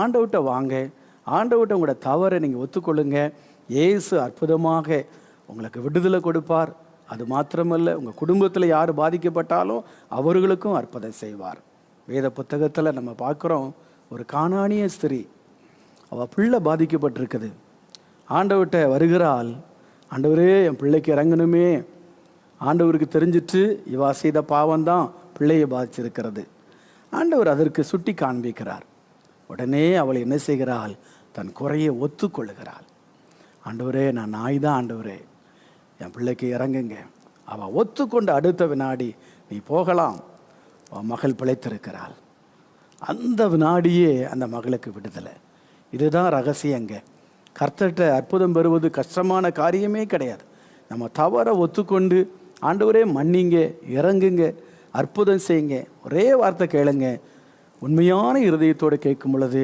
ஆண்டவர்ட்ட வாங்க. ஆண்டவர்ட்ட உங்களோட தவறை நீங்கள் ஒத்துக்கொள்ளுங்க. இயேசு அற்புதமாக உங்களுக்கு விடுதலை கொடுப்பார். அது மாத்திரமல்ல, உங்கள் குடும்பத்தில் யார் பாதிக்கப்பட்டாலும் அவர்களுக்கும் அற்புதம் செய்வார். வேத புத்தகத்தில் நம்ம பார்க்குறோம், ஒரு கானானிய ஸ்திரீ, அவள் பிள்ளை பாதிக்கப்பட்டிருக்குது. ஆண்டவர்கிட்ட வருகிறாள். ஆண்டவரே, என் பிள்ளைக்கு இறங்கணுமே. ஆண்டவருக்கு தெரிஞ்சிட்டு இவா செய்த பாவம்தான் பிள்ளையை பாதிச்சிருக்கிறது. ஆண்டவர் அதற்கு சுட்டி காண்பிக்கிறார். உடனே அவள் என்ன செய்கிறாள்? தன் குறையை ஒத்துக்கொள்ளுகிறாள். ஆண்டவரே, நான் நாய் தான் ஆண்டவரே, என் பிள்ளைக்கு இறங்குங்க. அவள் ஒத்துக்கொண்ட அடுத்த வினாடி, நீ போகலாம், அவன் மகள் பிழைத்திருக்கிறாள். அந்த வினாடியே அந்த மகளுக்கு விடுதலை. இதுதான் ரகசியங்க. கர்த்தர்கிட்ட அற்புதம் பெறுவது கஷ்டமான காரியமே கிடையாது. நம்ம தவறை ஒத்துக்கொண்டு, ஆண்டவரே மன்னிங்க, இறங்குங்க, அற்புதம் செய்யுங்க, ஒரே வார்த்தை கேளுங்க. உண்மையான இருதயத்தோடு கேட்கும் பொழுது